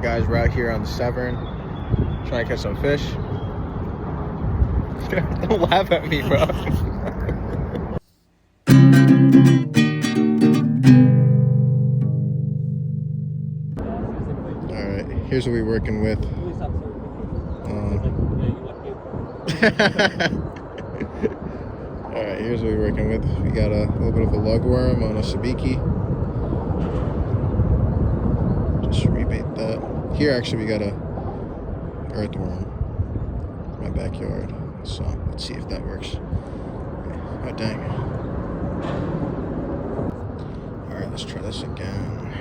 Guys, we're out here on the Severn trying to catch some fish. Don't laugh at me, bro. Alright, here's what we're working with. Alright, here's what we're working with. We got a little bit of a lugworm on a sabiki. Just rebait that. Here, actually, we got a earthworm in my backyard. So, let's see if that works. Oh, dang. Alright, let's try this again.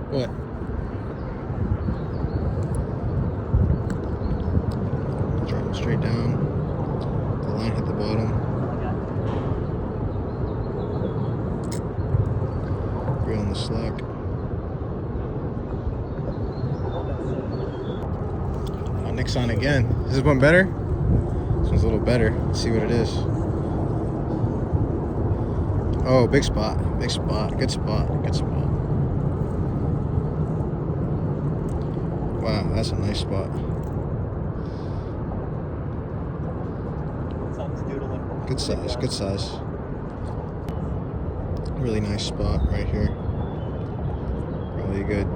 What? Drop it straight down. The line hit the bottom. Reel in the slack. Nick's on again. Is this one better? This one's a little better. Let's see what it is. Oh, big spot. Big spot. Good spot. Good spot. Wow, that's a nice spot. Good size. Good size. Really nice spot right here. Probably a good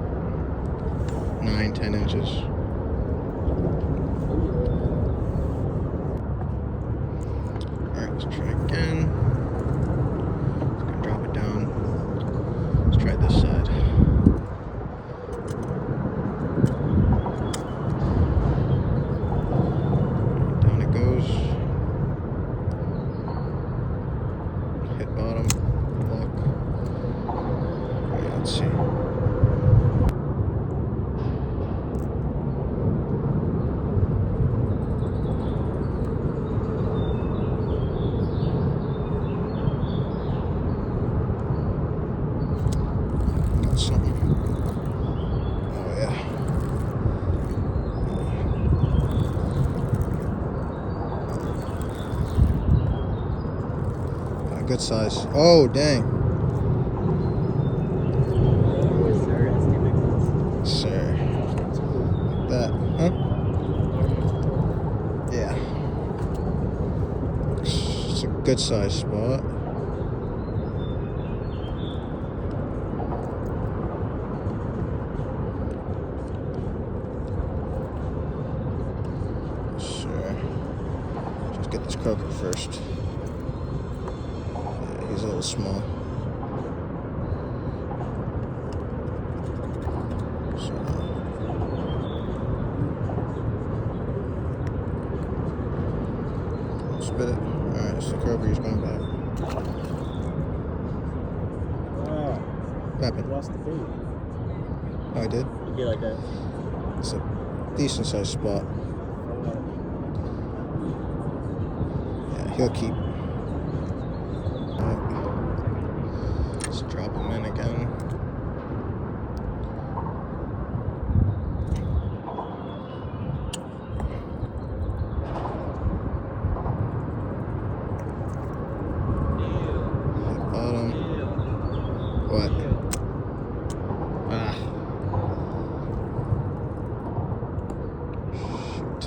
9-10 inches. Alright, let's try again. Just gonna drop it down. Let's try this side. Down it goes. Hit bottom. Lock. Alright, let's see. Something. Oh yeah. Good size. Oh dang. Sir. Like that, huh? Yeah. It's a good size spot. Just get this croaker first. Yeah, he's a little small. So, spit it. Alright, so the croaker's going back. What happened? Lost the bait. Oh, I did? It'd be like a... It's a decent sized spot. He'll keep. Right. Let's drop him in again. Hit bottom. What? Ah. Shoot.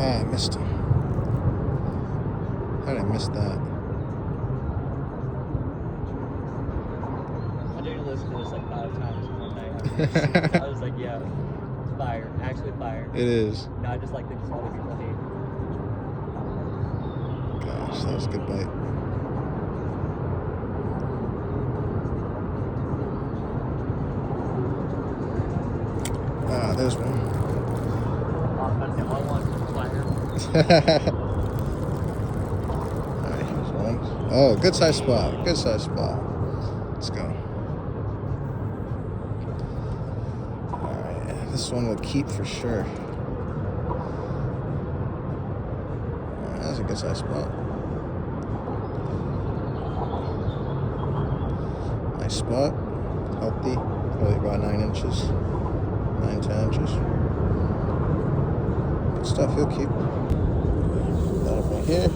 Ah, I missed him. How did I miss that? I didn't listen to this like 5 times in one night. I was like, yeah, fire. Actually fire. It is. No, I just like things other people hate. Gosh, that was a good bite. Ah, there's one. Alright, here's one. Oh, good size spot. Good size spot. Let's go. Alright, this one will keep for sure. Alright, that's a good size spot. Nice spot. Healthy. Probably about 9 inches. 9, 10. 10 inches. Good stuff. He'll keep that up right here.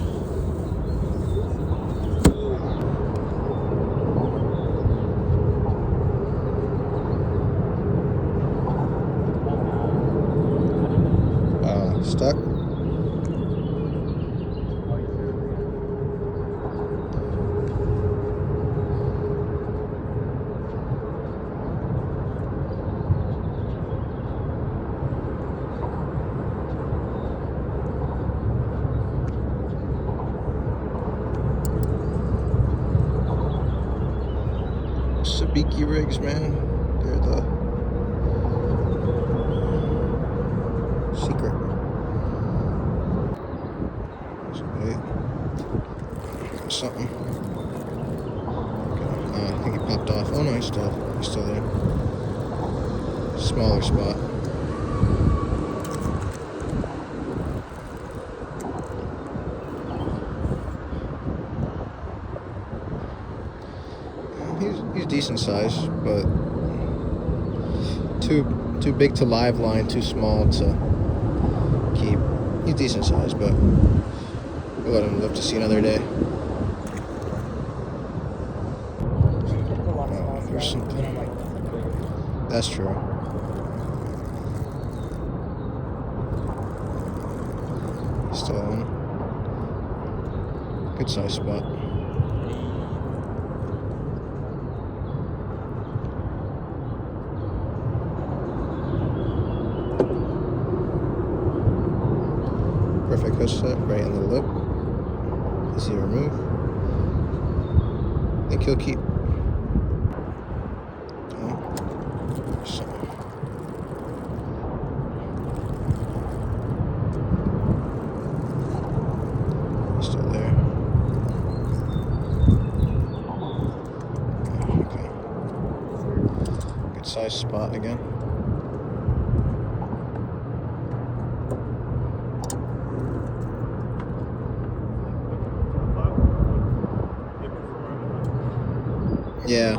Stuck. Sabiki rigs, man. They're the secret. Something. Okay. I think he popped off. Oh no, he's still there. Smaller spot. He's decent size, but too big to live line, too small to keep. He's decent size, but we'll let him live to see another day. There's something. That's true. Still on. Good size spot. Perfect hook set right in the lip. Easy to remove. I think he'll keep. Still there. Okay. Good size spot again. Yeah.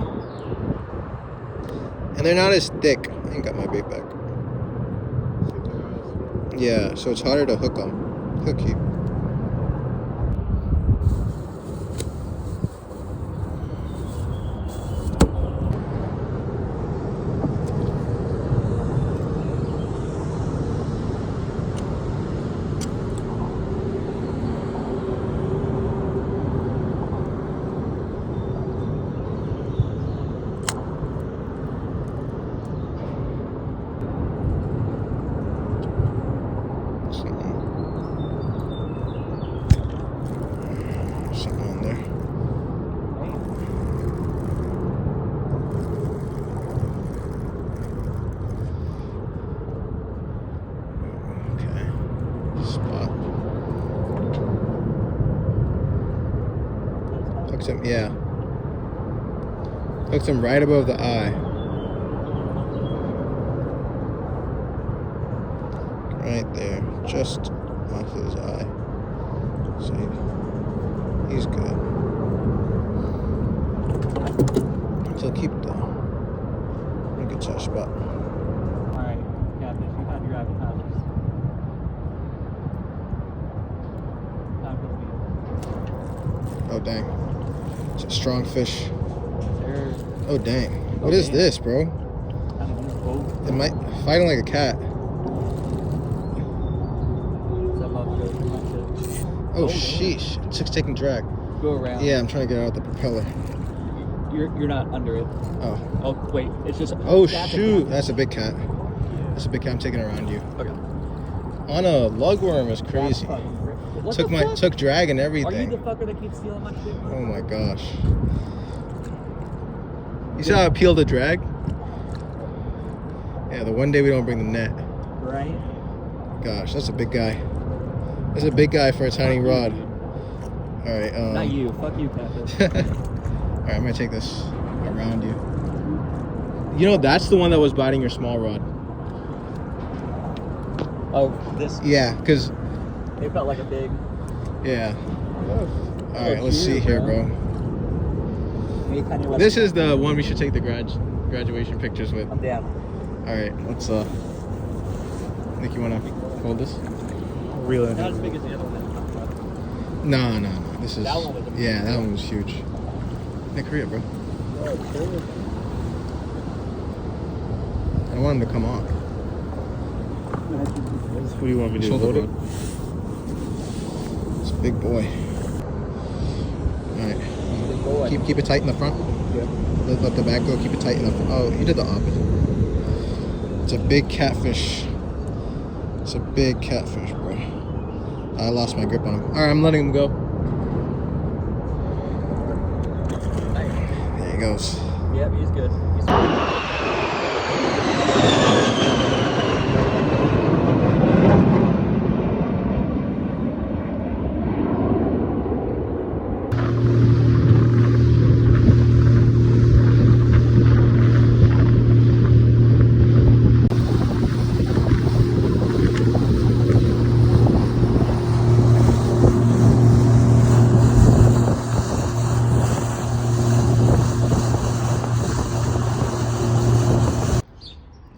And they're not as thick. I ain't got my bait back. Yeah, so it's harder to hook them. He'll keep. Something on there. Okay. Spot. Hooked him, yeah. Hooked him right above the eye. Right there. Just off his eye. See? He's good. He'll keep though. A good size spot. Alright, Captain, you have your appetizers. Time for the meal. Oh dang. It's a strong fish. Sir. Oh dang. What is this, bro? It might fighting like a cat. Oh sheesh. It's taking drag. Go around. Yeah, I'm trying to get out the propeller. You're not under it. Oh. Oh wait, it's just. Oh shoot, that's a big cat. That's a big cat. I'm taking it around you. Okay. On a lugworm is crazy. Took drag and everything. Are you the fucker that keeps stealing my shit? Oh my gosh. You see how I peeled the drag? Yeah, the one day we don't bring the net. Right? Gosh, that's a big guy. That's a big guy for a tiny rod. Alright, Not you. Fuck you, Captain. Alright, I'm gonna take this around you. You know, that's the one that was biting your small rod. Oh, this? Yeah, because... It felt like a big... Yeah. Alright, let's see here, bro. Anytime This is the one we should take the graduation pictures with. I'm down. Alright, let's Nick, you wanna hold this? Really? Not as big as the other one that you talked about. No. This is. That one was a Yeah, that one was huge. Nick, hurry up, bro. I don't want him to come off. What do you want me to do? Shoulder Hold it? blade. It's a big boy. Alright. Big boy. Keep it tight in the front. Yeah. Let the back go. Keep it tight in the front. Oh, you did the opposite. It's a big catfish. It's a big catfish, bro. I lost my grip on him. Alright, I'm letting him go. There he goes. Yep, he's good. He's good.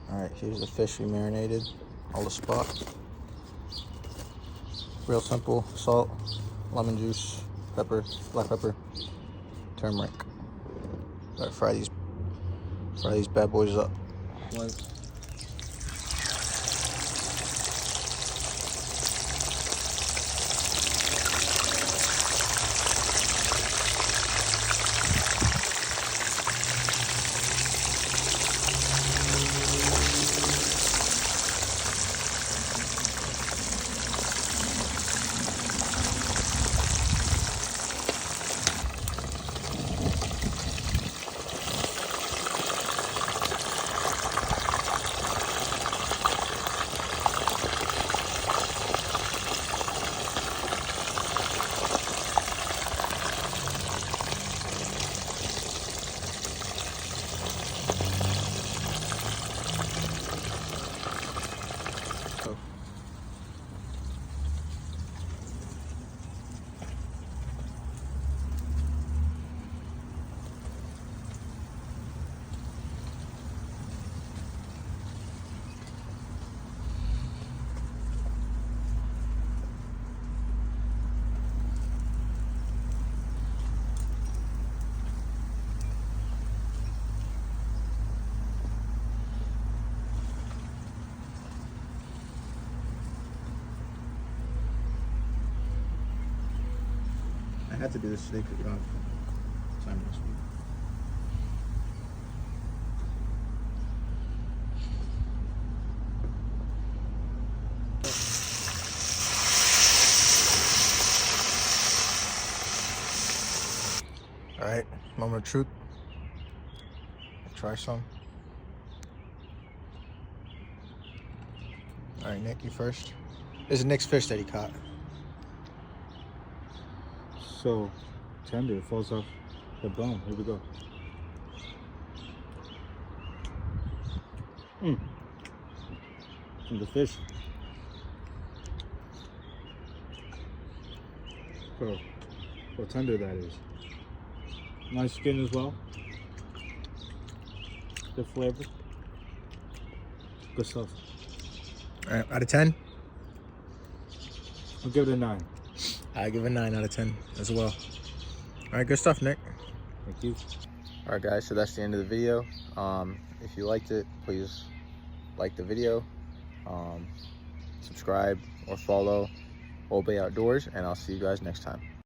Alright, here's the fish we marinated. All the spot. Real simple. Salt, lemon juice, pepper, black pepper, turmeric. Gotta fry these bad boys up. I had to do this today because we don't have time this week. Alright, moment of truth. Try some. Alright, Nick, you first. This is Nick's fish that he caught. So tender, it falls off the bone. Here we go. From the fish. Bro, how tender that is. Nice skin as well. Good flavor. Good stuff. Alright, out of 10? I'll give it a 9. I give it a 9 out of 10 as well. Alright, good stuff, Nick. Thank you. Alright guys, so that's the end of the video. If you liked it, please like the video, subscribe or follow Old Bay Outdoors, and I'll see you guys next time.